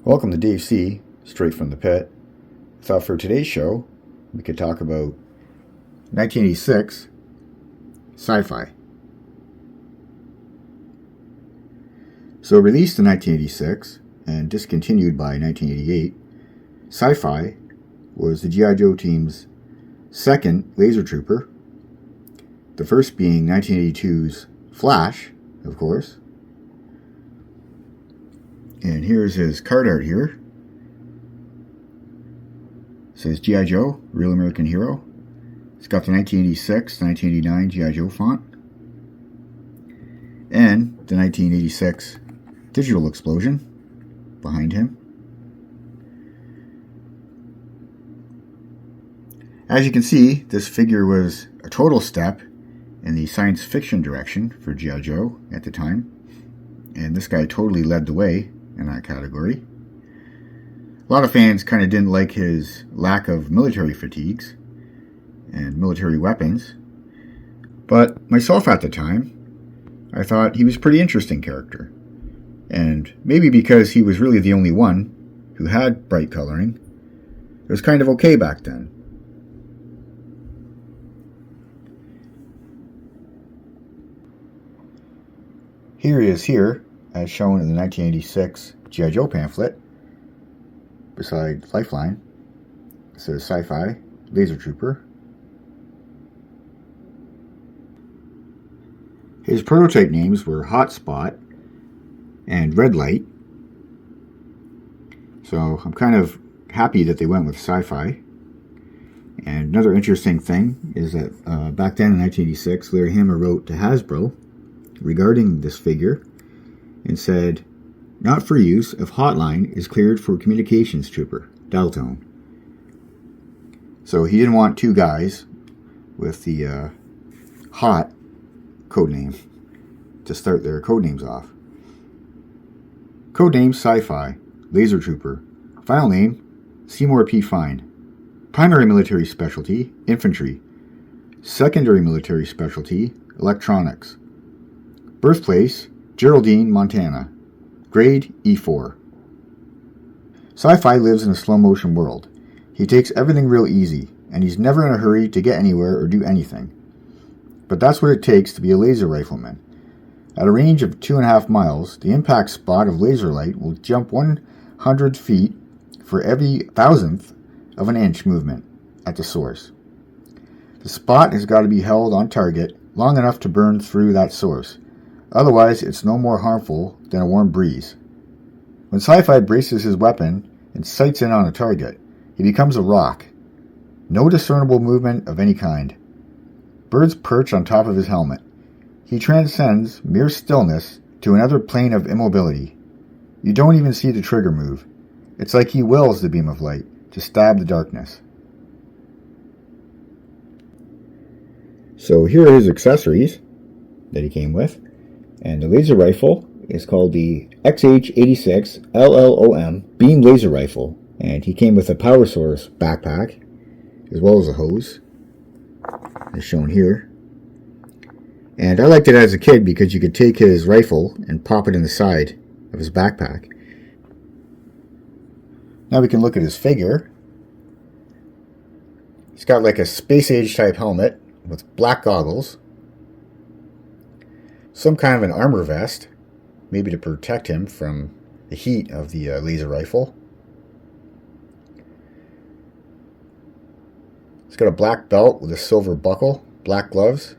Welcome to Dave C., straight from the pit. I thought for today's show, we could talk about 1986 Sci-Fi. So released in 1986 and discontinued by 1988, Sci-Fi was the G.I. Joe team's second laser trooper, the first being 1982's Flash, of course. And here's his card art here. It says G.I. Joe, Real American Hero. It's got the 1986, 1989 G.I. Joe font. And the 1986 digital explosion behind him. As you can see, this figure was a total step in the science fiction direction for G.I. Joe at the time. And this guy totally led the way in that category. A lot of fans kind of didn't like his lack of military fatigues and military weapons, but myself at the time, I thought he was a pretty interesting character. And maybe because he was really the only one who had bright coloring, it was kind of okay back then. Here he is here, as shown in the 1986 G.I. Joe pamphlet, beside Lifeline. It says Sci-Fi, Laser Trooper. His prototype names were Hotspot and Red Light. So I'm kind of happy that they went with Sci-Fi. And another interesting thing is that back then in 1986, Larry Hama wrote to Hasbro regarding this figure and said, "Not for use if Hotline is cleared for communications trooper, dial tone." So he didn't want two guys with the Hot codename to start their codenames off. Codename Sci-Fi, Laser Trooper. Final name, Seymour P. Fine. Primary military specialty, infantry. Secondary military specialty, electronics. Birthplace, Geraldine, Montana. Grade E4. Sci-Fi lives in a slow-motion world. He takes everything real easy, and he's never in a hurry to get anywhere or do anything. But that's what it takes to be a laser rifleman. At a range of 2.5 miles, the impact spot of laser light will jump 100 feet for every thousandth of an inch movement at the source. The spot has got to be held on target long enough to burn through that source. Otherwise, it's no more harmful than a warm breeze. When Sci-Fi braces his weapon and sights in on a target, he becomes a rock. No discernible movement of any kind. Birds perch on top of his helmet. He transcends mere stillness to another plane of immobility. You don't even see the trigger move. It's like he wills the beam of light to stab the darkness. So here are his accessories that he came with. And the laser rifle is called the XH86 LLOM Beam Laser Rifle. And he came with a power source backpack, as well as a hose, as shown here. And I liked it as a kid because you could take his rifle and pop it in the side of his backpack. Now we can look at his figure. He's got like a space age type helmet with black goggles. Some kind of an armor vest, maybe to protect him from the heat of the laser rifle. He's got a black belt with a silver buckle, black gloves.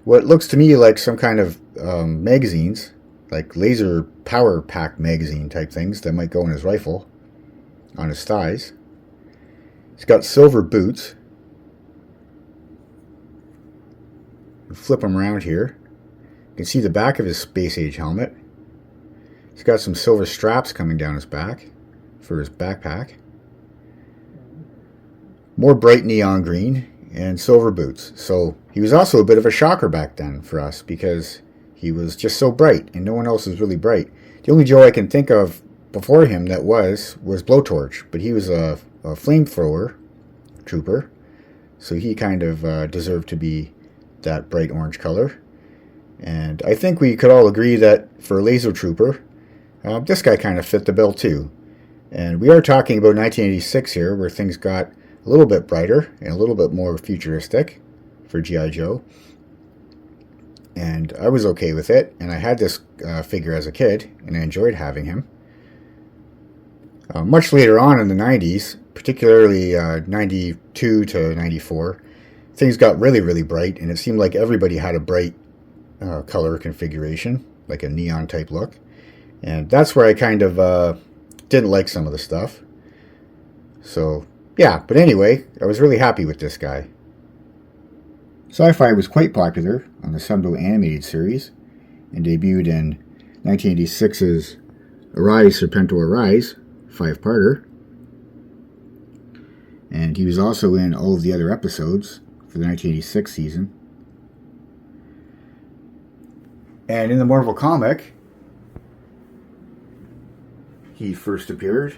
What looks to me like some kind of magazines, like laser power pack magazine type things that might go in his rifle, on his thighs. He's got silver boots. Flip him around here. You can see the back of his space age helmet. He's got some silver straps coming down his back for his backpack. More bright neon green and silver boots. So he was also a bit of a shocker back then for us because he was just so bright and no one else was really bright. The only Joe I can think of before him that was Blowtorch, but he was a flamethrower trooper, so he kind of deserved to be that bright orange color. And I think we could all agree that for a laser trooper, This guy kind of fit the bill too. And we are talking about 1986 here, where things got a little bit brighter and a little bit more futuristic for G.I. Joe. And I was okay with it, and I had this figure as a kid, and I enjoyed having him. Much later on in the 90s, particularly 92 to 94, things got really, really bright, and it seemed like everybody had a bright color configuration, like a neon type look. And that's where I kind of didn't like some of the stuff. So, yeah, but anyway, I was really happy with this guy. Sci-Fi was quite popular on the Sunbow animated series and debuted in 1986's Arise, Serpento Arise 5-parter. And he was also in all of the other episodes for the 1986 season. And in the Marvel comic, he first appeared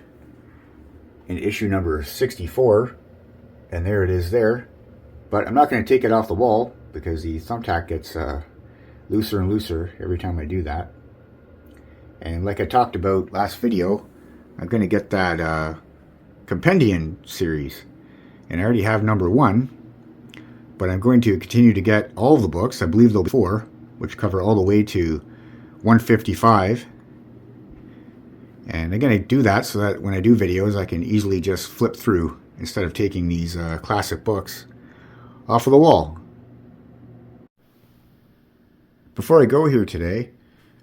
in issue number 64, and there it is there. But I'm not going to take it off the wall because the thumbtack gets looser and looser every time I do that. And like I talked about last video, I'm going to get that Compendium series. And I already have number 1, but I'm going to continue to get all of the books. I believe there'll be 4, which cover all the way to 155. And I'm going to do that so that when I do videos, I can easily just flip through instead of taking these classic books off of the wall. Before I go here today,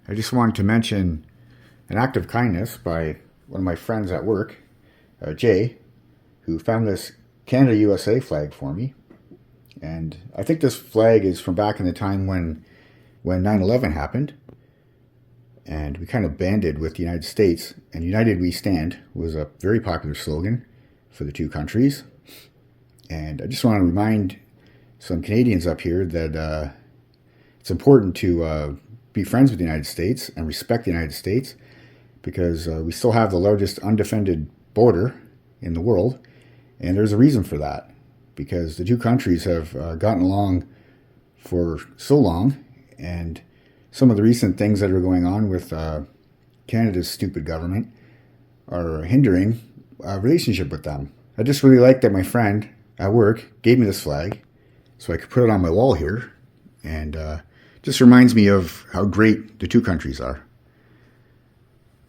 I just wanted to mention an act of kindness by one of my friends at work, Jay, who found this Canada-USA flag for me. And I think this flag is from back in the time when 9/11 happened. And we kind of banded with the United States. And United We Stand was a very popular slogan for the two countries. And I just want to remind some Canadians up here that it's important to be friends with the United States and respect the United States, because we still have the largest undefended border in the world. And there's a reason for that, because the two countries have gotten along for so long, and some of the recent things that are going on with Canada's stupid government are hindering a relationship with them. I just really like that my friend at work gave me this flag so I could put it on my wall here, and just reminds me of how great the two countries are.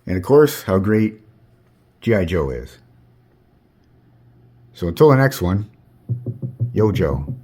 And of course, how great G.I. Joe is. So until the next one, yo Joe.